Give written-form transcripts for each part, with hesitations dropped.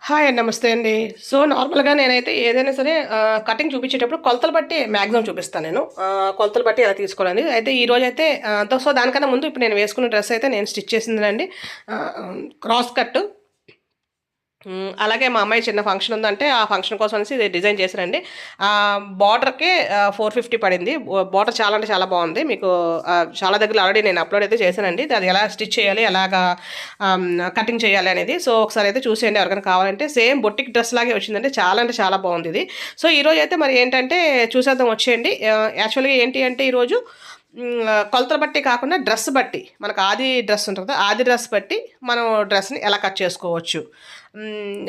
Hi అండి. నమస్తే అండి. సో, నార్మల్‌గా నేనైతే ఏదైనా సరే కటింగ్ చూపించేటప్పుడు కొలతలు బట్టి మాక్సిమం చూపిస్తాను నేను. కొలతలు బట్టి ఎలా తీసుకోవాలని. అయితే ఈరోజైతే సో, దానికన్నా ముందు ఇప్పుడు నేను వేసుకున్న డ్రెస్ అయితే నేను స్టిచ్ చేసిందేనండి. Cross cut. అలాగే మా అమ్మాయి చిన్న ఫంక్షన్ ఉందంటే, ఆ ఫంక్షన్ కోసం అనేసి ఇది డిజైన్ చేశానండి. బార్డర్‌కి 450 పడింది. బార్డర్ చాలా అంటే చాలా బాగుంది. మీకు చాలా దగ్గరలో ఆల్రెడీ నేను అప్లోడ్ అయితే చేశానండి. అది ఎలా స్టిచ్ చేయాలి, ఎలాగా కటింగ్ చేయాలి అనేది. సో, ఒకసారి అయితే చూసేయండి ఎవరికైనా కావాలంటే. సేమ్ బొటిక్ డ్రెస్ లాగే వచ్చిందండి. చాలా అంటే చాలా బాగుంది ఇది. సో, ఈరోజు అయితే మరి ఏంటంటే చూసేద్దాం వచ్చేయండి. యాక్చువల్‌గా ఏంటి అంటే ఈరోజు కొలతలు బట్టి కాకుండా డ్రెస్ బట్టి మనకు ఆది డ్రెస్ ఉంటుంది కదా, ఆది డ్రెస్ బట్టి మనం డ్రెస్ని ఎలా కట్ చేసుకోవచ్చు.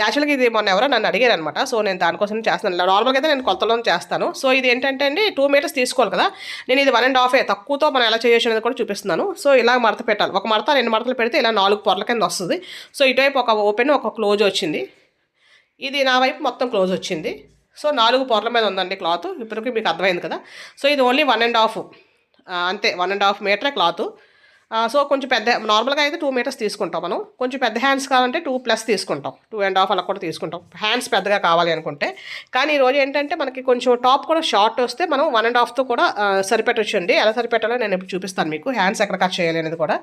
యాక్చువల్గా ఇది మొన్న ఎవరో నన్ను అడిగారు అనమాట. సో నేను దానికోసం చేస్తున్నాను. నార్మల్గా అయితే నేను కొలతలో చేస్తాను. సో ఇది ఏంటంటే అండి 2 మీటర్స్ తీసుకోవాలి కదా, నేను ఇది 1.5 తక్కువతో మనం ఎలా చేయొచ్చు అనేది కూడా చూపిస్తున్నాను. సో ఇలా మడత పెట్టాలి. ఒక మడత 2 మడతలు పెడితే ఇలా 4 పొరల కింద వస్తుంది. సో ఇటువైపు ఒక ఓపెన్ ఒక క్లోజ్ వచ్చింది. ఇది నా వైపు మొత్తం క్లోజ్ వచ్చింది. సో 4 పొరల మీద ఉందండి క్లాత్. ఇప్పటికీ మీకు అర్థమైంది కదా. సో ఇది ఓన్లీ 1.5 అంతే. 1.5 మీటరే క్లాతు. సో కొంచెం పెద్ద నార్మల్‌గా అయితే 2 మీటర్స్ తీసుకుంటాం మనం. కొంచెం పెద్ద హ్యాండ్స్ కావాలంటే 2 ప్లస్ తీసుకుంటాం. 2.5 అలా కూడా తీసుకుంటాం. హ్యాండ్స్ పెద్దగా కావాలి అనుకుంటే. కానీ ఈరోజు ఏంటంటే మనకి కొంచెం టాప్ కూడా షార్ట్ వస్తే మనం 1.5తో కూడా సరిపెట్టొచ్చండి. ఎలా సరిపెట్టాలో నేను ఇప్పుడు చూపిస్తాను మీకు. హ్యాండ్స్ ఎక్కడ కట్ చేయాలి అనేది కూడా.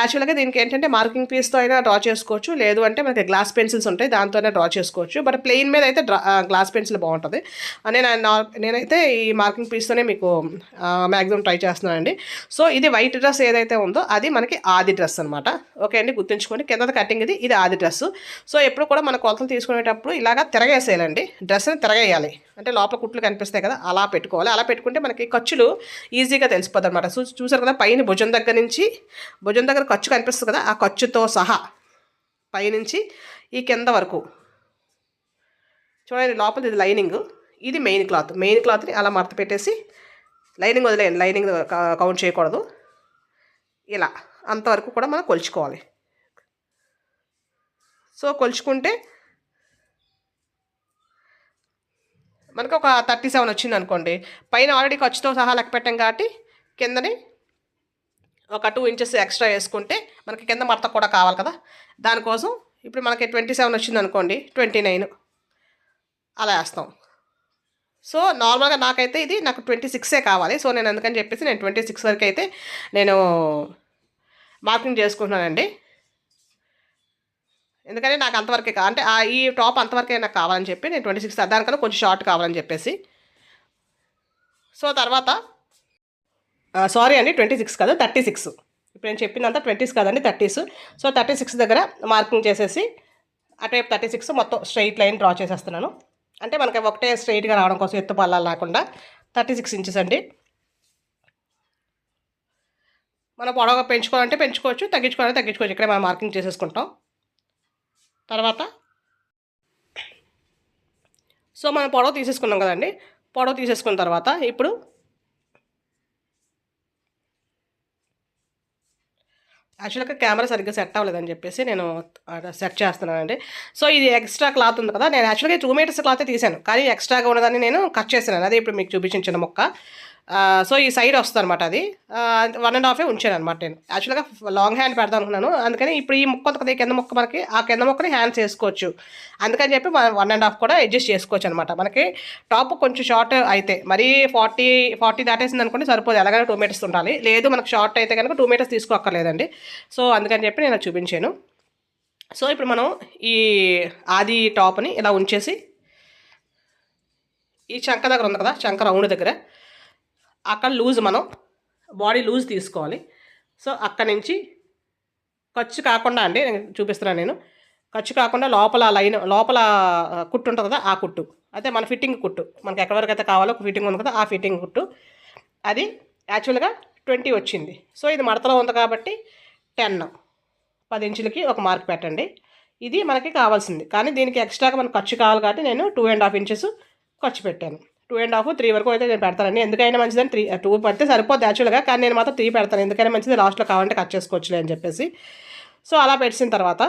యాక్చువల్‌గా దీనికి ఏంటంటే మార్కింగ్ పీస్‌తో అయినా డ్రా చేసుకోవచ్చు. లేదు అంటే మనకి గ్లాస్ పెన్సిల్స్ ఉంటాయి. దాంతోనే డ్రా చేసుకోవచ్చు. బట్ ప్లెయిన్ మీద అయితే గ్లాస్ పెన్సిల్ బాగుంటుంది. నేనైతే ఈ మార్కింగ్ పీస్తోనే మీకు మ్యాక్సిమం ట్రై చేస్తున్నానండి. సో ఇది వైట్ డ్రెస్ ఏదైతే ఉందో అది మనకి ఆది డ్రెస్ అనమాట. ఓకే అండి, గుర్తుంచుకోండి. కింద కటింగ్ ఇది ఆది డ్రెస్. సో ఎప్పుడు కూడా మన కొలతలు తీసుకునేటప్పుడు ఇలాగా తిరగేసేయాలండి. డ్రెస్ని తిరగేయాలి. అంటే లోపల కుట్లు కనిపిస్తాయి కదా, అలా పెట్టుకోవాలి. అలా పెట్టుకుంటే మనకి ఖర్చులు ఈజీగా తెలిసిపోద్ది అనమాట. చూసారు కదా, పైన భుజం దగ్గర నుంచి భుజం దగ్గర ఖర్చు కనిపిస్తుంది కదా, ఆ ఖర్చుతో సహా పైనుంచి ఈ కింద వరకు చూడండి. లోపల ఇది లైనింగ్, ఇది మెయిన్ క్లాత్. మెయిన్ క్లాత్ని అలా మడత పెట్టేసి లైనింగ్ వదిలేయండి. లైనింగ్ కౌంట్ చేయకూడదు. ఇలా అంతవరకు కూడా మనం కొలుచుకోవాలి. సో కొలుచుకుంటే మనకు ఒక 37 వచ్చింది అనుకోండి. పైన ఆల్రెడీ ఖర్చుతో సహా లెక్క పెట్టాం కాబట్టి కిందని ఒక 2 ఇంచెస్ ఎక్స్ట్రా వేసుకుంటే మనకి కింద మడత కూడా కావాలి కదా, దానికోసం ఇప్పుడు మనకి 27 వచ్చింది అనుకోండి, 29 అలా వేస్తాం. సో నార్మల్గా నాకైతే ఇది నాకు 26 కావాలి. సో నేను అందుకని చెప్పేసి నేను 26 వరకు అయితే నేను మార్కింగ్ చేసుకుంటున్నానండి. ఎందుకంటే నాకు అంతవరకే అంటే ఈ టాప్ అంతవరకే నాకు కావాలని చెప్పి నేను 26 దానికన్నా కొంచెం షార్ట్ కావాలని చెప్పేసి. సో తర్వాత సారీ అండి, 26 కాదు 36. ఇప్పుడు నేను చెప్పిందంతా 20s కాదండి, 30s. సో 36 దగ్గర మార్కింగ్ చేసేసి అటువైపు 36 మొత్తం స్ట్రైట్ లైన్ డ్రా చేసేస్తున్నాను. అంటే మనకి ఒకటే స్ట్రైట్గా రావడం కోసం, ఎత్తు పల్లాలు లేకుండా 36 ఇంచెస్ అండి. మనం పొడవుగా పెంచుకోవాలంటే పెంచుకోవచ్చు, తగ్గించుకోవాలంటే తగ్గించుకోవచ్చు. ఇక్కడే మనం మార్కింగ్ చేసేసుకుంటాం. తర్వాత సో మనం పొడవు తీసేసుకున్నాం కదండి. పొడవు తీసేసుకున్న తర్వాత ఇప్పుడు యాక్చువల్గా కెమెరా సరిగ్గా సెట్ అవ్వలేదని చెప్పేసి నేను సెట్ చేస్తున్నానండి. సో ఇది ఎక్స్ట్రా క్లాత్ ఉంది కదా, నేను యాక్చువల్గా 2 మీటర్స్ క్లాత్ తీసాను, కానీ ఎక్స్ట్రాగా ఉన్నదాన్ని నేను కట్ చేశాను. అదే ఇప్పుడు మీకు చూపించిన మొక్క. సో ఈ సైడ్ వస్తుంది అనమాట. అది 1.5 ఉంచాను అనమాట. నేను యాక్చువల్గా లాంగ్ హ్యాండ్ పెడదాం అనుకున్నాను. అందుకని ఇప్పుడు ఈ మొక్క ఉంది, కింద మొక్క మనకి ఆ కింద మొక్కని హ్యాండ్స్ వేసుకోవచ్చు. అందుకని చెప్పి 1.5 కూడా అడ్జస్ట్ చేసుకోవచ్చు అనమాట. మనకి టాప్ కొంచెం షార్ట్ అయితే మరీ 40 దాటేసింది అనుకోండి సరిపోదు. ఎలాగైనా 2 మీటర్స్ ఉండాలి. లేదు మనకు షార్ట్ అయితే కనుక 2 మీటర్స్ తీసుకోక్కర్లేదండి. సో అందుకని చెప్పి నేను చూపించాను. సో ఇప్పుడు మనం ఈ ఆది టాప్ని ఇలా ఉంచేసి ఈ చంక దగ్గర ఉంది కదా, చంక రౌండ్ దగ్గర అక్కడ లూజ్ మనం బాడీ లూజ్ తీసుకోవాలి. సో అక్కడి నుంచి ఖర్చు కాకుండా అండి నేను చూపిస్తున్నాను. నేను ఖర్చు కాకుండా లోపల లైన్ లోపల కుట్టు ఉంటుంది కదా, ఆ కుట్టు అయితే మన ఫిట్టింగ్ కుట్టు మనకి ఎక్కడి వరకు అయితే కావాలో ఒక ఫిట్టింగ్ ఉంది కదా, ఆ ఫిట్టింగ్ కుట్టు అది యాక్చువల్గా 20 వచ్చింది. సో ఇది మడతలో ఉంది కాబట్టి 10 ఇంచులకి ఒక మార్క్ పెట్టండి. ఇది మనకి కావాల్సింది. కానీ దీనికి ఎక్స్ట్రాగా మనకు ఖర్చు కావాలి కాబట్టి నేను 2.5 ఇంచెస్ ఖర్చు పెట్టాను. 2.5, 3 వరకు అయితే నేను పెడతానండి. ఎందుకైనా మంచిదని 2 పెడితే సరిపోద్ది యాక్చువల్గా, కానీ నేను మాత్రం 3 పెడతాను. ఎందుకైనా మంచిది, లాస్ట్లో కావాలంటే కట్ చేసుకోవచ్చులే అని చెప్పేసి. సో అలా పెట్టిన తర్వాత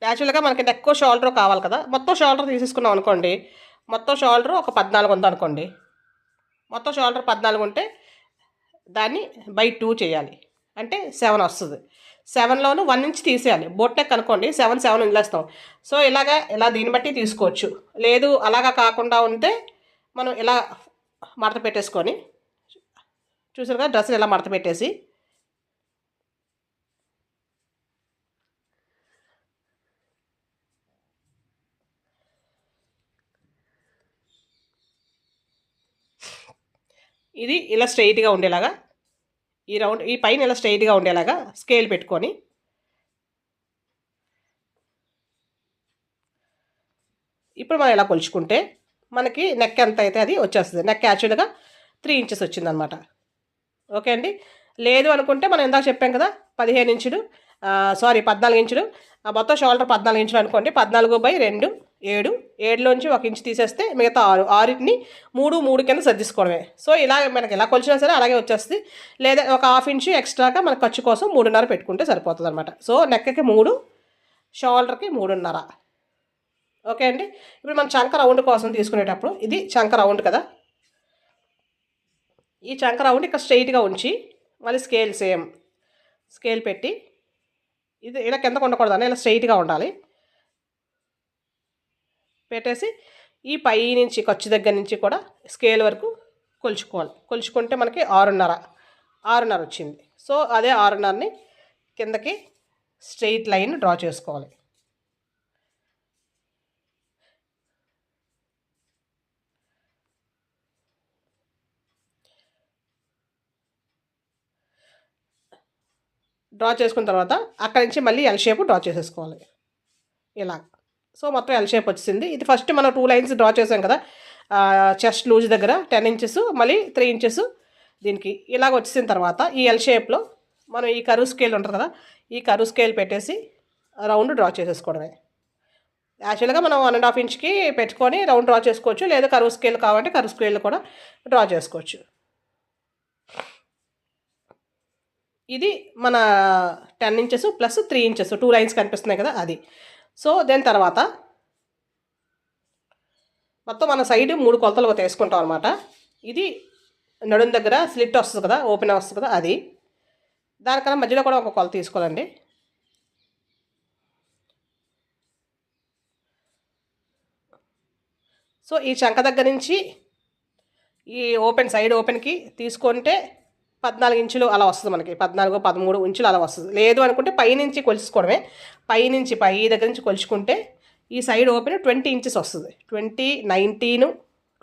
యాక్చువల్గా మనకి నెక్ షోల్డర్ కావాలి కదా, మొత్తం షోల్డర్ తీసేసుకున్నాం అనుకోండి. మొత్తం షోల్డర్ ఒక 14 ఉంది అనుకోండి. మొత్తం షోల్డర్ 14 ఉంటే దాన్ని బై 2 చేయాలి. అంటే 7 వస్తుంది. 7లోను 1 ఇంచ్ తీసేయాలి. బోట్ నెక్ అనుకోండి 7 వదిలేస్తాం. సో ఇలా దీన్ని బట్టి తీసుకోవచ్చు. లేదు అలాగా కాకుండా ఉంటే మనం ఇలా మడత పెట్టేసుకొని, చూసారు కదా డ్రెస్ని ఇలా మడత పెట్టేసి ఇది ఇలా స్ట్రైట్గా ఉండేలాగా, ఈ పైన ఇలా స్ట్రైట్గా ఉండేలాగా స్కేల్ పెట్టుకొని ఇప్పుడు మనం ఇలా కొలుచుకుంటే మనకి నెక్ ఎంత అయితే అది వచ్చేస్తుంది. నెక్ యాక్చువల్గా 3 ఇంచెస్ వచ్చిందనమాట. ఓకే అండి. లేదు అనుకుంటే మనం ఇందాక చెప్పాం కదా 15 ఇంచులు 14 ఇంచులు, మొత్తం షోల్డర్ 14 ఇంచులు అనుకోండి. 14/2 7, 7లోంచి 1 ఇంచు తీసేస్తే మిగతా 6ని 3 కింద సర్దిసుకోవడమే. సో ఇలా మనకి ఎలా కొలిచినా సరే అలాగే వచ్చేస్తుంది. లేదా ఒక 1/2 ఇంచు ఎక్స్ట్రాగా మన ఖర్చు కోసం 3.5 పెట్టుకుంటే సరిపోతుంది అనమాట. సో నెక్కి 3, షోల్డర్కి 3.5. ఓకే అండి. ఇప్పుడు మనం చంక రౌండ్ కోసం తీసుకునేటప్పుడు, ఇది చంక రౌండ్ కదా, ఈ చంక రౌండ్ ఇక్కడ స్ట్రైట్గా ఉంచి మళ్ళీ స్కేల్ పెట్టి, ఇది ఇలా కిందకు ఉండకూడదని ఇలా స్ట్రైట్గా ఉండాలి. పెట్టేసి ఈ పై నుంచి ఖర్చు దగ్గర నుంచి కూడా స్కేల్ వరకు కొలుచుకోవాలి. కొలుచుకుంటే మనకి 6.5 వచ్చింది. సో అదే 6.5ని కిందకి స్ట్రెయిట్ లైన్ డ్రా చేసుకోవాలి. డ్రా చేసుకున్న తర్వాత అక్కడి నుంచి మళ్ళీ ఎల్ షేప్ డ్రా చేసేసుకోవాలి ఇలా. సో మొత్తం ఎల్ షేప్ వచ్చింది. ఇది ఫస్ట్ మనం 2 లైన్స్ డ్రా చేసాం కదా, చెస్ట్ లూజ్ దగ్గర 10 ఇంచెస్, మళ్ళీ 3 ఇంచెస్ దీనికి ఇలాగ వచ్చిన తర్వాత ఈ ఎల్ షేప్లో మనం ఈ కరువు స్కేల్ ఉంటుంది కదా, ఈ కరువు స్కేల్ పెట్టేసి రౌండ్ డ్రా చేసేసుకోవడమే. యాక్చువల్గా మనం 1.5 ఇంచ్కి పెట్టుకొని రౌండ్ డ్రా చేసుకోవచ్చు. లేదా కరువు స్కేల్ కావాలంటే కరువు స్కేల్ కూడా డ్రా చేసుకోవచ్చు. ఇది మన 10 ఇంచెస్ ప్లస్ 3 ఇంచెస్ 2 లైన్స్ కనిపిస్తున్నాయి కదా అది. సో దాని తర్వాత మొత్తం మన సైడ్ 3 కొలతలు తీసుకుంటాం అనమాట. ఇది నడుం దగ్గర స్లిట్ వస్తుంది కదా, ఓపెన్ వస్తుంది కదా అది. దానికన్నా మధ్యలో కూడా ఒక కొలత తీసుకోవాలండి. సో ఈ చంక దగ్గర నుంచి ఈ సైడ్ ఓపెన్కి తీసుకుంటే 14 ఇంచులు అలా వస్తుంది మనకి. 14, 13 ఇంచులు అలా వస్తుంది. లేదు అనుకుంటే పైనుంచి కొలుచుకోవడమే. పై దగ్గర నుంచి కొలుచుకుంటే ఈ సైడ్ ఓపెన్ 20 ఇంచెస్ వస్తుంది. 20, 19,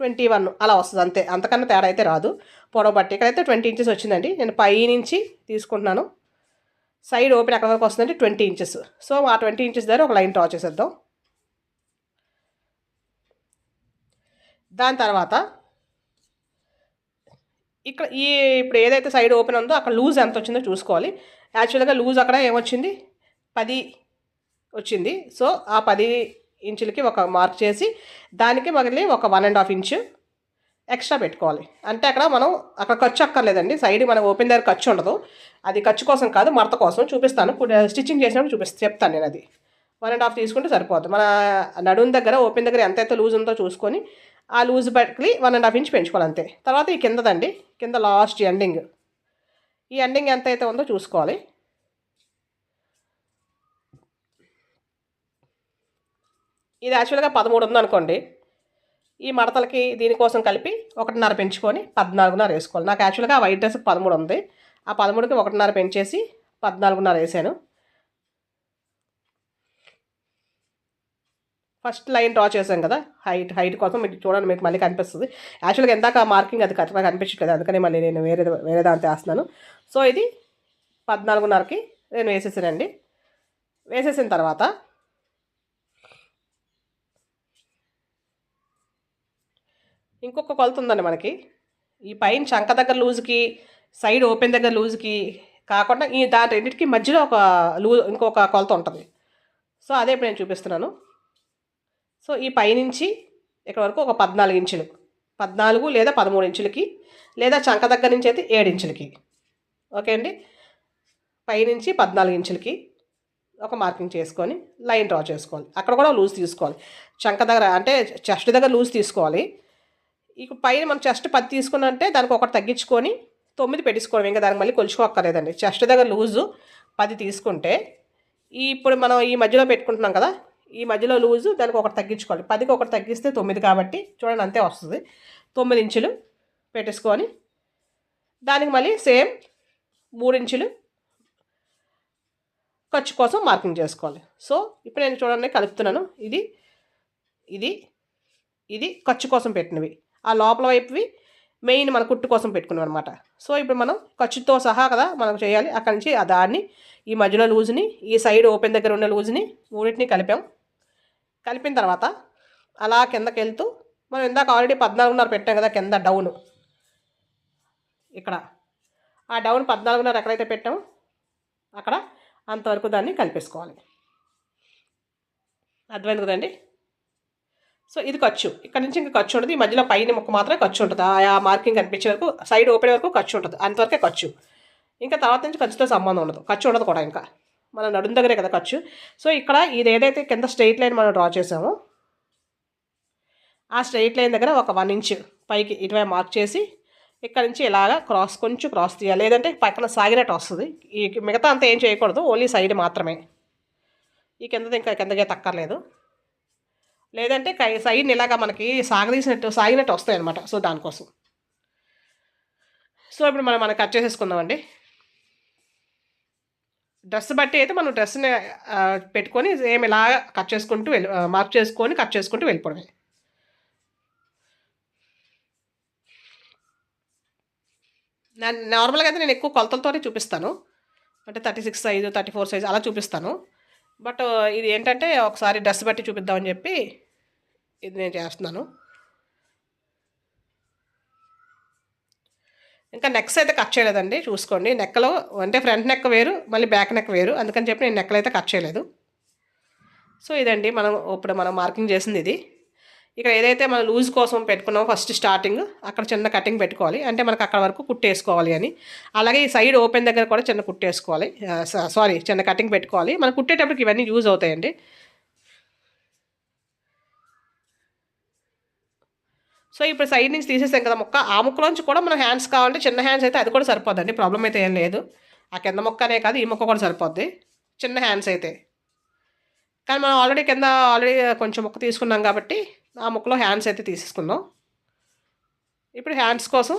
21 అలా వస్తుంది అంతే. అంతకన్నా తేడా అయితే రాదు పొడవు బట్టి. ఇక్కడైతే 20 ఇంచెస్ వచ్చిందండి. నేను పై నుంచి తీసుకుంటున్నాను. సైడ్ ఓపెన్ ఎక్కడ వరకు వస్తుందంటే 20 ఇంచెస్. సో ఆ 20 ఇంచెస్ దగ్గర ఒక లైన్ డ్రా చేసేద్దాం. దాని తర్వాత ఇక్కడ ఇప్పుడు ఏదైతే సైడ్ ఓపెన్ ఉందో అక్కడ లూజ్ ఎంత వచ్చిందో చూసుకోవాలి. యాక్చువల్గా లూజ్ అక్కడ ఏమొచ్చింది 10 వచ్చింది. సో ఆ 10 ఇంచులకి ఒక మార్క్ చేసి దానికి మళ్ళీ ఒక 1.5 ఇంచు ఎక్స్ట్రా పెట్టుకోవాలి. అంటే అక్కడ ఖర్చు అక్కర్లేదండి. సైడ్ మన ఓపెన్ దగ్గర ఖర్చు ఉండదు. అది ఖర్చు కోసం కాదు, మడత కోసం చూపిస్తాను. స్టిచ్చింగ్ చేసినప్పుడు చెప్తాను నేను. అది 1.5 తీసుకుంటే సరిపోతుంది. మన నడుం దగ్గర ఓపెన్ దగ్గర ఎంతైతే లూజ్ ఉందో చూసుకొని ఆ లూజ్ బట్టి 1.5 ఇంచ్ పెంచుకోవాలి అంతే. తర్వాత ఈ కింద లాస్ట్ ఎండింగ్, ఈ ఎండింగ్ ఎంత అయితే ఉందో చూసుకోవాలి. ఇది యాక్చువల్గా 13 ఉందనుకోండి. ఈ మడతలకి దీనికోసం కలిపి 1.5 పెంచుకొని 14.5 వేసుకోవాలి. నాకు యాక్చువల్గా వైట్ డ్రెస్ 13 ఉంది. ఆ 13కి 1.5 పెంచేసి 14.5 వేసాను. ఫస్ట్ లైన్ డ్రా చేసాం కదా, హైట్ కోసం మీకు చూడండి, మీకు మళ్ళీ కనిపిస్తుంది. యాక్చువల్గా ఎందాక మార్కింగ్ అది కరెక్ట్గా కనిపించట్లేదు, అందుకని మళ్ళీ నేను వేరే దాంతో వేస్తున్నాను. సో ఇది 14.5కి నేను వేసేసానండి. వేసేసిన తర్వాత ఇంకొక కొలత ఉందండి మనకి. ఈ పైన చంక దగ్గర లూజ్కి, సైడ్ ఓపెన్ దగ్గర లూజ్కి కాకుండా దాని రెండింటికి మధ్యలో ఇంకొక కొలత ఉంటుంది. సో అదే ఇప్పుడు నేను చూపిస్తున్నాను. సో ఈ పైనుంచి ఇక్కడ వరకు ఒక 14 ఇంచులు, 14 లేదా 13 ఇంచులకి, లేదా చంక దగ్గర నుంచి అయితే 7 ఇంచులకి. ఓకే అండి. పైనుంచి 14 ఇంచులకి ఒక మార్కింగ్ చేసుకొని లైన్ డ్రా చేసుకోవాలి. అక్కడ కూడా లూజ్ తీసుకోవాలి. చంక దగ్గర అంటే చెస్ట్ దగ్గర లూజ్ తీసుకోవాలి. ఇక పైన మనం చెస్ట్ 10 తీసుకున్నంటే దానికి ఒకటి తగ్గించుకొని 9 పెట్టేసుకోవడం, ఇంకా దానికి మళ్ళీ కొలుచుకోక్కర్లేదండి. చెస్ట్ దగ్గర లూజు 10 తీసుకుంటే ఇప్పుడు మనం ఈ మధ్యలో పెట్టుకుంటున్నాం కదా, ఈ మధ్యలో లూజు దానికి ఒకటి తగ్గించుకోవాలి. 10కి ఒకటి తగ్గిస్తే 9 కాబట్టి చూడండి అంతే వస్తుంది. 9 ఇంచులు పెట్టేసుకొని దానికి మళ్ళీ సేమ్ 3 ఇంచులు ఖర్చు కోసం మార్కింగ్ చేసుకోవాలి. సో ఇప్పుడు నేను చూడండి కలుపుతున్నాను. ఇది ఇది ఇది ఖర్చు కోసం పెట్టినవి, ఆ లోపల వైపువి మెయిన్ మన కుట్టు కోసం పెట్టుకున్నాం అనమాట. సో ఇప్పుడు మనం ఖర్చుతో సహా కదా మనం చేయాలి. అక్కడి నుంచి దాన్ని ఈ మధ్యలో లూజ్ని, ఈ సైడ్ ఓపెన్ దగ్గర ఉన్న లూజ్ని మూడింటిని కలిపిన తర్వాత అలా కిందకి వెళ్తూ మనం ఇందాక ఆల్రెడీ 14.5 పెట్టాం కదా కింద డౌన్, ఇక్కడ ఆ డౌన్ 14.5 ఎక్కడైతే పెట్టామో అక్కడ అంతవరకు దాన్ని కలిపేసుకోవాలి. అర్థమైంది కదండి. సో ఇది ఖర్చు, ఇక్కడ నుంచి ఇంకా ఖర్చు ఉంటుంది. ఈ మధ్యలో పైన ముక్క మాత్రమే ఖర్చు ఉంటుంది. ఆ మార్కింగ్ కనిపించే వరకు సైడ్ ఓపెన్ వరకు ఖర్చు ఉంటుంది, అంతవరకే ఖర్చు. ఇంకా తర్వాత నుంచి ఖర్చుతో సంబంధం ఉండదు, ఖర్చు ఉండదు కూడా. ఇంకా మన నడుము దగ్గరే కదా ఖర్చు. సో ఇక్కడ ఇది ఏదైతే కింద స్ట్రెయిట్ లైన్ మనం డ్రా చేసామో ఆ స్ట్రెయిట్ లైన్ దగ్గర ఒక 1 ఇంచ్ పైకి ఇటువైపు మార్క్ చేసి ఇక్కడ నుంచి ఇలాగా కొంచెం క్రాస్ తీయాలి, లేదంటే పక్కన సాగినట్టు వస్తుంది. ఈ మిగతా అంతా ఏం చేయకూడదు, ఓన్లీ సైడ్ మాత్రమే. ఈ కిందది ఇంకా కిందకే తక్కర్లేదు, లేదంటే సైడ్ని ఇలాగా మనకి సాగినట్టు వస్తాయి అనమాట. సో దానికోసం. సో ఇప్పుడు మనం కట్ చేసేసుకుందామండి. డ్రెస్ బట్టి అయితే మనం డ్రెస్ని పెట్టుకొని సేమ్ ఇలాగా కట్ చేసుకుంటూ మార్క్ చేసుకొని కట్ చేసుకుంటూ వెళ్ళిపోవడమే. నార్మల్గా అయితే నేను ఎక్కువ కొలతలతోనే చూపిస్తాను, అంటే 36 సైజు 34 సైజు అలా చూపిస్తాను. బట్ ఇది ఏంటంటే ఒకసారి డ్రెస్ బట్టి చూపిద్దామని చెప్పి ఇది నేను చేస్తున్నాను. ఇంకా నెక్స్ అయితే కట్ చేయలేదండి, చూసుకోండి. నెక్కలో అంటే ఫ్రంట్ నెక్ వేరు, మళ్ళీ బ్యాక్ నెక్ వేరు, అందుకని చెప్పి నేను నెక్కలు అయితే కట్ చేయలేదు. సో ఇదండి ఇప్పుడు మనం మార్కింగ్ చేసింది ఇది. ఇక్కడ ఏదైతే మనం లూజ్ కోసం పెట్టుకున్నామో ఫస్ట్ స్టార్టింగ్ అక్కడ చిన్న కటింగ్ పెట్టుకోవాలి, అంటే మనకు అక్కడ వరకు కుట్టేసుకోవాలి అని. అలాగే ఈ సైడ్ ఓపెన్ దగ్గర కూడా చిన్న కుట్టేసుకోవాలి, చిన్న కటింగ్ పెట్టుకోవాలి. మనం కుట్టేటప్పటికి ఇవన్నీ యూజ్ అవుతాయండి. సో ఇప్పుడు సైడ్ నుంచి తీసేసాం కదా ముక్క, ఆ ముక్కలోంచి కూడా మనం హ్యాండ్స్ కావాలంటే చిన్న హ్యాండ్స్ అయితే అది కూడా సరిపోద్దండి, ప్రాబ్లం అయితే ఏం లేదు. ఆ కింద ముక్కనే కాదు ఈ ముక్క కూడా సరిపోద్ది చిన్న హ్యాండ్స్ అయితే. కానీ మనం ఆల్రెడీ కొంచెం ముక్క తీసుకున్నాం కాబట్టి ఆ ముక్కలో హ్యాండ్స్ అయితే తీసేసుకుందాం. ఇప్పుడు హ్యాండ్స్ కోసం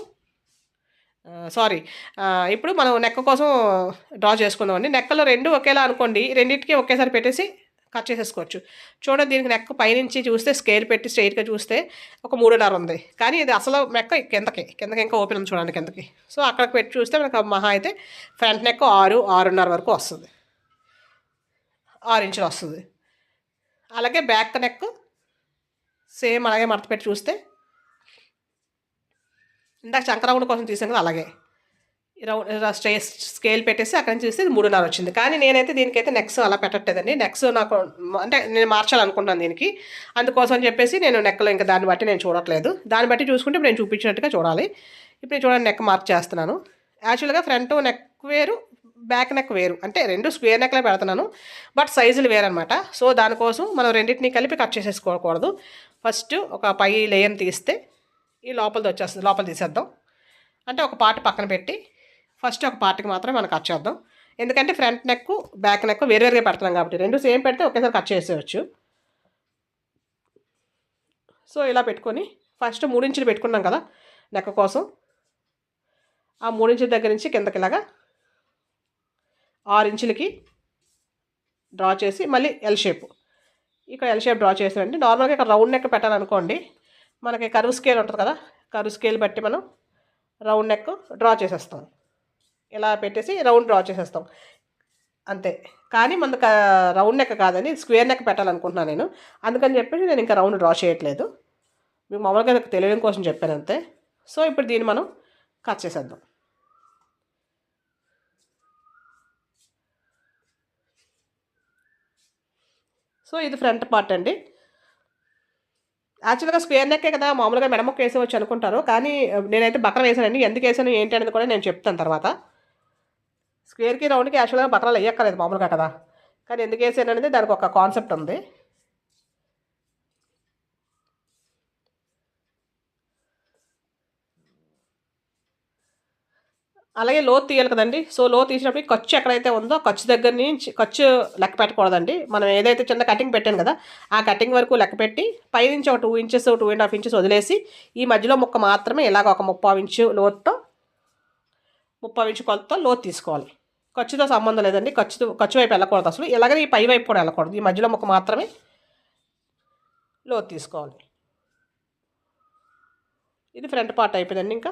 ఇప్పుడు మనం నెక్ కోసం డ్రా చేసుకుందామండి. నెక్కలో రెండు ఒకేలా అనుకోండి, రెండింటికి ఒకేసారి పెట్టేసి కట్ చేసేసుకోవచ్చు. చూడండి దీనికి నెక్ పైనుంచి చూస్తే స్కేల్ పెట్టి స్ట్రైట్గా చూస్తే ఒక 3.5 ఉంది, కానీ ఇది అసలు నెక్ కిందకి ఇంకా ఓపెన్ ఉంది చూడండి కిందకి. సో అక్కడికి పెట్టి చూస్తే మనకు మహా అయితే ఫ్రంట్ నెక్ 6.5 వరకు వస్తుంది, 6 ఇంచులు వస్తుంది. అలాగే బ్యాక్ నెక్ సేమ్ అలాగే మడత పెట్టి చూస్తే ఇందాక చంకరౌండ్ కోసం తీసాం కదా అలాగే స్కేల్ పెట్టేసి అక్కడి నుంచి చూస్తే 3.5 వచ్చింది. కానీ నేనైతే దీనికైతే నెక్స్ అలా పెట్టట్లేదండి. నెక్స్ నాకు అంటే నేను మార్చాలనుకుంటున్నాను దీనికి, అందుకోసం అని చెప్పేసి నేను నెక్లో ఇంకా దాన్ని బట్టి నేను చూడట్లేదు. దాన్ని బట్టి చూసుకుంటే ఇప్పుడు నేను చూపించినట్టుగా చూడాలి. ఇప్పుడు చూడండి నెక్ మార్క్ చేస్తున్నాను. యాక్చువల్గా ఫ్రంట్ నెక్ వేరు, బ్యాక్ నెక్ వేరు, అంటే రెండు స్క్వేర్ నెక్లే పెడుతున్నాను, బట్ సైజులు వేరనమాట. సో దానికోసం మనం రెండింటిని కలిపి కట్ చేసేసుకోకూడదు. ఫస్ట్ ఒక పై లేయర్ని తీస్తే ఈ లోపలిది వచ్చేస్తుంది, లోపల తీసేద్దాం. అంటే ఒక పార్ట్ పక్కన పెట్టి ఫస్ట్ ఒక పార్ట్కి మాత్రమే మనం కట్ చేద్దాం. ఎందుకంటే ఫ్రంట్ నెక్ బ్యాక్ నెక్ వేరువేరుగా పెడుతున్నాం కాబట్టి రెండు సేమ్ పెడితే ఒకేసారి కట్ చేసేయచ్చు. సో ఇలా పెట్టుకొని ఫస్ట్ 3 ఇంచులు పెట్టుకున్నాం కదా నెక్ కోసం, ఆ 3 ఇంచుల దగ్గర నుంచి కిందకి ఇలాగా 6 ఇంచులకి డ్రా చేసి మళ్ళీ ఎల్ షేప్, ఇక్కడ ఎల్ షేప్ డ్రా చేసామండి. నార్మల్గా ఇక్కడ రౌండ్ నెక్ పెట్టాలనుకోండి, మనకి కర్వ్ స్కేల్ ఉంటుంది కదా, కర్వ్ స్కేల్ బట్టి మనం రౌండ్ నెక్ డ్రా చేసేస్తాం. ఇలా పెట్టేసి రౌండ్ డ్రా చేసేస్తాం అంతే. కానీ మనకు రౌండ్ నెక్ కాదని స్క్వేర్ నెక్ పెట్టాలనుకుంటున్నాను నేను, అందుకని చెప్పేసి నేను ఇంకా రౌండ్ డ్రా చేయట్లేదు, మీకు మామూలుగా తెలియడం కోసం చెప్పాను అంతే. సో ఇప్పుడు దీన్ని మనం కట్ చేసేద్దాం. సో ఇది ఫ్రంట్ పార్ట్ అండి. యాక్చువల్గా స్క్వేర్ నెక్కే కదా, మామూలుగా మెడముక్క వేసేవచ్చు అనుకుంటారు, కానీ నేనైతే బకర వేసానండి. ఎందుకు వేసాను ఏంటి అనేది కూడా నేను చెప్తాను తర్వాత. స్క్వేర్కి రౌండ్కి యాక్చువల్గా బకరాలు వేయక్కర్లేదు మామూలుగా కదా, కానీ ఎందుకు వేసాను అనేది దానికి ఒక కాన్సెప్ట్ ఉంది. అలాగే లోతు తీయాలి కదండి. సో లోతు తీసినప్పుడు ఖర్చు ఎక్కడైతే ఉందో ఖర్చు దగ్గర నుంచి ఖర్చు లెక్క పెట్టకూడదండి. మనం ఏదైతే చిన్న కటింగ్ పెట్టాను కదా, ఆ కటింగ్ వరకు లెక్క పెట్టి పైనుంచి ఒక 2 ఇంచెస్ 2.5 ఇంచెస్ వదిలేసి ఈ మధ్యలో ముక్క మాత్రమే ఇలాగ ఒక 3/4 ఇంచు లోతుతో 3/4 ఇంచు కొలతతో లోతు తీసుకోవాలి. ఖర్చుతో సంబంధం లేదండి. ఖర్చు వైపు వెళ్ళకూడదు అసలు. ఇలాగనే ఈ పై వైపు కూడా వెళ్ళకూడదు. ఈ మధ్యలో ముక్క మాత్రమే లోతు తీసుకోవాలి. ఇది ఫ్రంట్ పార్ట్ అయిపోయిందండి. ఇంకా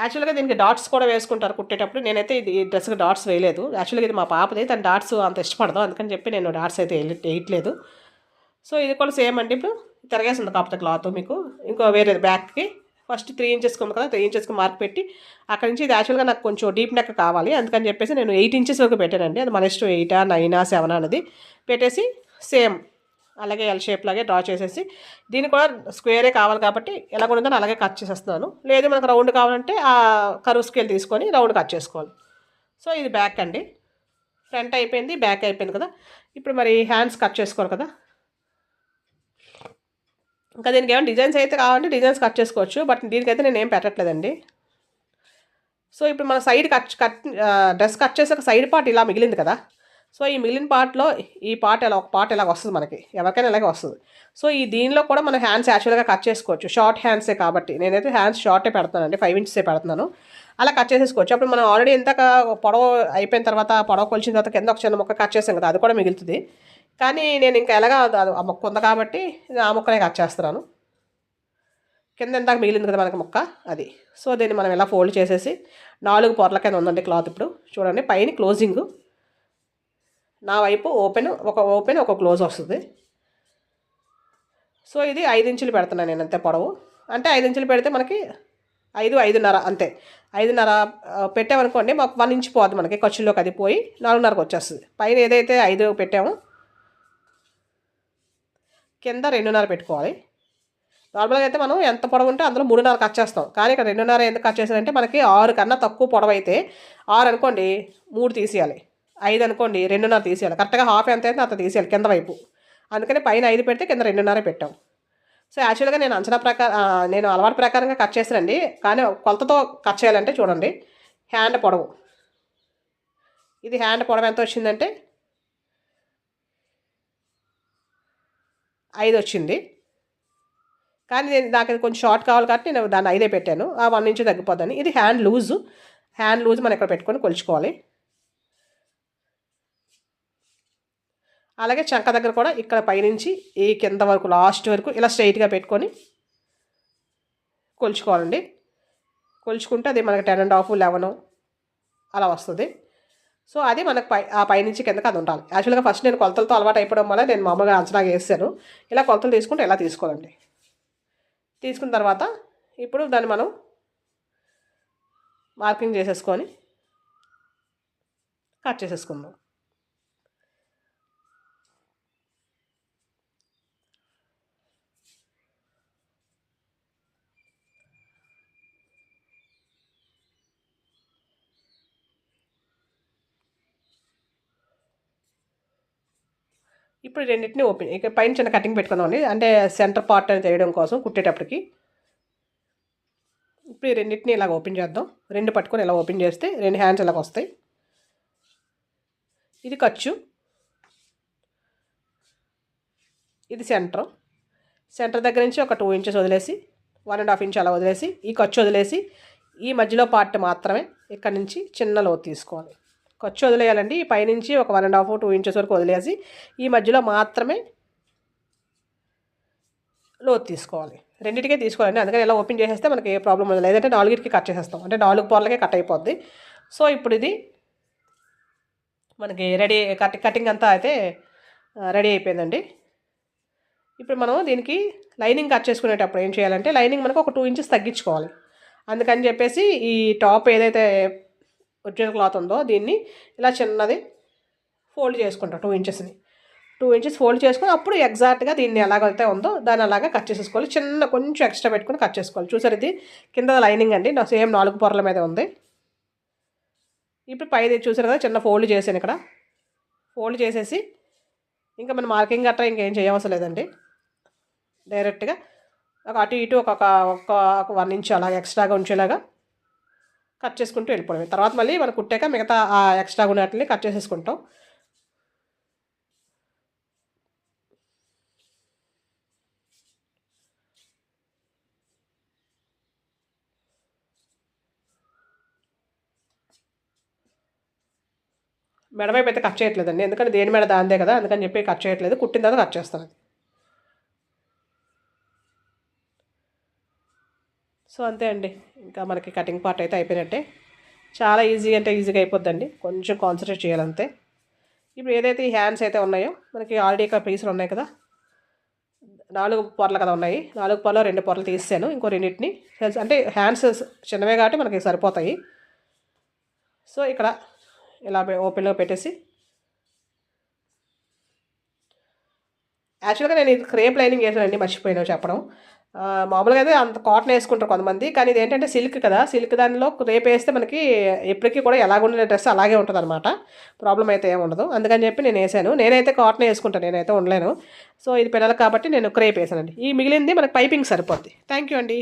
యాక్చువల్గా దీనికి డాట్స్ కూడా వేసుకుంటారు కుట్టేటప్పుడు. నేనైతే ఇది డ్రెస్కి డాట్స్ వేయలేదు. యాక్చువల్గా ఇది మా పాపది, తను డాట్స్ అంత ఇష్టపడదు, అందుకని చెప్పి నేను డాట్స్ అయితే వేయట్లేదు. సో ఇది కూడా సేమ్ అండి. ఇప్పుడు తిరగేసింది కాకపోతే క్లాత్ మీకు ఇంకో వేరే బ్యాక్కి ఫస్ట్ 3 ఇంచెస్కి ఉంది కదా, 3 ఇంచెస్కి మార్క్ పెట్టి అక్కడి నుంచి ఇది యాక్చువల్గా నాకు కొంచెం డీప్ నెక్ కావాలి, అందుకని చెప్పేసి నేను 8 ఇంచెస్ వరకు పెట్టానండి. అది మన ఇష్టం, 8, 9, 7 అనేది పెట్టేసి సేమ్ అలాగే ఎల్ షేప్ లాగే డ్రా చేసేసి దీన్ని కూడా స్క్వేరే కావాలి కాబట్టి ఎలా కూడా ఉందని అలాగే కట్ చేసేస్తున్నాను. లేదు మనకు రౌండ్ కావాలంటే ఆ కరువు స్కేల్ తీసుకొని రౌండ్ కట్ చేసుకోవాలి. సో ఇది బ్యాక్ అండి. ఫ్రంట్ అయిపోయింది, బ్యాక్ అయిపోయింది కదా. ఇప్పుడు మరి హ్యాండ్స్ కట్ చేసుకోవాలి కదా. ఇంకా దీనికి ఏమైనా డిజైన్స్ అయితే కావాలంటే డిజైన్స్ కట్ చేసుకోవచ్చు, బట్ దీనికైతే నేను ఏం పెట్టట్లేదండి. సో ఇప్పుడు మన సైడ్ డ్రెస్ కట్ చేసాక సైడ్ పార్ట్ ఇలా మిగిలింది కదా. సో ఈ మిగిలిన పార్ట్లో ఈ పార్ట్ ఒక పార్ట్ ఇలాగ వస్తుంది మనకి, ఎవరికైనా ఇలాగే వస్తుంది. సో ఈ దీనిలో కూడా మనం హ్యాండ్స్ యాక్చువల్గా కట్ చేసుకోవచ్చు. షార్ట్ హ్యాండ్సే కాబట్టి నేనైతే హ్యాండ్స్ షార్టే పెడుతున్నానండి, 5 ఇంచెసే పెడుతున్నాను. అలా కట్ చేసేసుకోవచ్చు. అప్పుడు మనం ఆల్రెడీ ఎంత పొడవు అయిపోయిన తర్వాత పొడవు కొలిచిన తర్వాత కింద ఒక చిన్న ముక్క కట్ చేసాం కదా, అది కూడా మిగులుతుంది. కానీ నేను ఇంకా ఎలాగా ఆ ముక్క ఉంది కాబట్టి ఆ ముక్కనే కట్ చేస్తున్నాను. కింద ఎందాక మిగిలింది కదా మనకి ముక్క, అది. సో దీన్ని మనం ఇలా ఫోల్డ్ చేసేసి 4 పొరల కింద ఉందండి క్లాత్. ఇప్పుడు చూడండి, పైన క్లోజింగ్ నా వైపు ఓపెన్ ఒక క్లోజ్ వస్తుంది. సో ఇది 5 ఇంచులు పెడుతున్నాను నేను అంతే పొడవు. అంటే 5 ఇంచులు పెడితే మనకి 5.5 అంతే. 5.5 పెట్టామనుకోండి మాకు 1 ఇంచ్ పోద్ది మనకి, ఖర్చుల్లోకి అది పోయి 4.5కి వచ్చేస్తుంది. పైన ఏదైతే 5 పెట్టామో కింద 2.5 పెట్టుకోవాలి. నార్మల్గా అయితే మనం ఎంత పొడవు ఉంటే అందులో 3.5 కట్ చేస్తాం, కానీ ఇక్కడ 2.5 ఎందుకు కట్ చేసానంటే మనకి 6 కన్నా తక్కువ పొడవు అయితే 6 అనుకోండి 3 తీసేయాలి, 5 అనుకోండి 2.5 తీసేయాలి. కరెక్ట్గా హాఫ్ ఎంత అయితే అంత తీసేయాలి కింద వైపు. అందుకని పైన 5 పెడితే కింద 2.5 పెట్టాం. సో యాక్చువల్గా నేను నేను అలవాటు ప్రకారంగా కట్ చేసానండి, కానీ కొలతతో కట్ చేయాలంటే చూడండి, హ్యాండ్ పొడవు ఇది హ్యాండ్ పొడవు ఎంత వచ్చిందంటే 5 వచ్చింది. కానీ నాకు కొంచెం షార్ట్ కావాలి కాబట్టి నేను దాన్ని 5 పెట్టాను, ఆ 1 ఇంచ్ తగ్గిపోద్దని. ఇది హ్యాండ్ లూజు మనం ఇక్కడ పెట్టుకొని కొలుచుకోవాలి. అలాగే చంక దగ్గర కూడా ఇక్కడ పైనుంచి ఈ కింద వరకు లాస్ట్ వరకు ఇలా స్ట్రైట్గా పెట్టుకొని కొలుచుకోవాలండి. కొలుచుకుంటే అది మనకి 10.5, 11 అలా వస్తుంది. సో అది మనకు పైనుంచి కిందకి అది ఉండాలి. యాక్చువల్గా ఫస్ట్ నేను కొలతలతో అలవాటు అయిపోవడం వల్ల నేను మామూలుగా అంచనాగా వేసాను. ఇలా కొలతలు తీసుకుంటే ఎలా తీసుకోవాలండి. తీసుకున్న తర్వాత ఇప్పుడు దాన్ని మనం మార్కింగ్ చేసేసుకొని కట్ చేసేసుకుందాం. ఇప్పుడు రెండింటిని ఇక పైన చిన్న కటింగ్ పెట్టుకుందామండి, అంటే సెంటర్ పార్ట్ అని చేయడం కోసం కుట్టేటప్పటికి. ఇప్పుడు ఈ రెండింటిని ఇలాగ ఓపెన్ చేద్దాం. 2 పట్టుకొని ఇలా ఓపెన్ చేస్తే 2 హ్యాండ్స్ ఇలాగ వస్తాయి. ఇది ఖర్చు, ఇది సెంటర్ దగ్గర నుంచి ఒక 2 ఇంచెస్ వదిలేసి 1.5 ఇంచ్ అలా వదిలేసి ఈ ఖర్చు వదిలేసి ఈ మధ్యలో పార్ట్ మాత్రమే ఇక్కడ నుంచి చిన్న లోతు తీసుకోవాలి. ఖర్చు వదిలేయాలండి. ఈ పైనుంచి ఒక 1.5, 2 ఇంచెస్ వరకు వదిలేసి ఈ మధ్యలో మాత్రమే లోతు తీసుకోవాలి. రెండింటికే తీసుకోవాలండి. అందుకని ఇలా ఓపెన్ చేసేస్తే మనకి ఏ ప్రాబ్లం ఉండదు. లేదంటే 4కి కట్ చేసేస్తాం, అంటే 4 పొరలకే కట్ అయిపోద్ది. సో ఇప్పుడు ఇది మనకి రెడీ, కటింగ్ అంతా అయితే రెడీ అయిపోయిందండి. ఇప్పుడు మనం దీనికి లైనింగ్ కట్ చేసుకునేటప్పుడు ఏం చేయాలంటే లైనింగ్ మనకు ఒక 2 ఇంచెస్ తగ్గించుకోవాలి. అందుకని చెప్పేసి ఈ టాప్ ఏదైతే ఒరిజినల్ క్లాత్ ఉందో దీన్ని ఇలా చిన్నది ఫోల్డ్ చేసుకుంటాం. 2 ఇంచెస్ ఫోల్డ్ చేసుకొని అప్పుడు ఎగ్జాక్ట్గా దీన్ని ఎలాగైతే ఉందో దాన్ని అలాగా కట్ చేసేసుకోవాలి. కొంచెం ఎక్స్ట్రా పెట్టుకొని కట్ చేసుకోవాలి. చూసారు, ఇది కింద లైనింగ్ అండి, నా సేమ్ 4 పొరల మీద ఉంది. ఇప్పుడు పైది చూసారు కదా, చిన్న ఫోల్డ్ చేసాను. ఇక్కడ ఫోల్డ్ చేసేసి ఇంకా మనం మార్కింగ్ గట్రా ఇంకేం చేయవలసిన లేదండి. డైరెక్ట్గా ఒక అటు ఇటు ఒక 1 ఇంచ్ అలాగా ఎక్స్ట్రాగా ఉంచేలాగా కట్ చేసుకుంటూ వెళ్ళిపోవడమే. తర్వాత మళ్ళీ మనం కుట్టాక మిగతా ఆ ఎక్స్ట్రా ఉన్న వాటిని కట్ చేసేసుకుంటాం. మెడవైపు అయితే కట్ చేయట్లేదండి, ఎందుకంటే దేని మీద దాందే కదా, అందుకని చెప్పి కట్ చేయట్లేదు. కుట్టిన తర్వాత కట్ చేస్తాను. సో అంతే అండి, ఇంకా మనకి కటింగ్ పార్ట్ అయితే అయిపోయినట్టే. చాలా ఈజీ అంటే ఈజీగా అయిపోద్దండి, కొంచెం కాన్సన్ట్రేట్ చేయాలంతే. ఇప్పుడు ఏదైతే ఈ హ్యాండ్స్ అయితే ఉన్నాయో మనకి ఆల్రెడీ ఇక్కడ పీసులు ఉన్నాయి కదా, 4 పొరలు కదా ఉన్నాయి, 4 పొరలు 2 పొరలు తీసాను, ఇంకో రెండింటిని అంటే హ్యాండ్స్ చిన్నవే కాబట్టి మనకి సరిపోతాయి. సో ఇక్కడ ఇలా ఓపెన్లో పెట్టేసి, యాక్చువల్గా నేను ఇది క్రేప్ లైనింగ్ వేసానండి, మర్చిపోయాను చెప్పడం. మామూలుగా అయితే అంత కాటన్ వేసుకుంటారు కొంతమంది, కానీ ఇది ఏంటంటే సిల్క్ కదా, సిల్క్ దానిలో క్రేప్ వేస్తే మనకి ఎప్పటికీ కూడా ఎలాగుండే డ్రెస్ అలాగే ఉంటుంది అనమాట, ప్రాబ్లం అయితే ఏమి ఉండదు. అందుకని చెప్పి నేను వేసాను. నేనైతే కాటన్ వేసుకుంటాను, నేనైతే ఉండలేను. సో ఇది పిల్లలకు కాబట్టి నేను క్రేప్ వేసానండి. ఈ మిగిలింది మనకి పైపింగ్ సరిపోద్ది. థ్యాంక్ యూ అండి.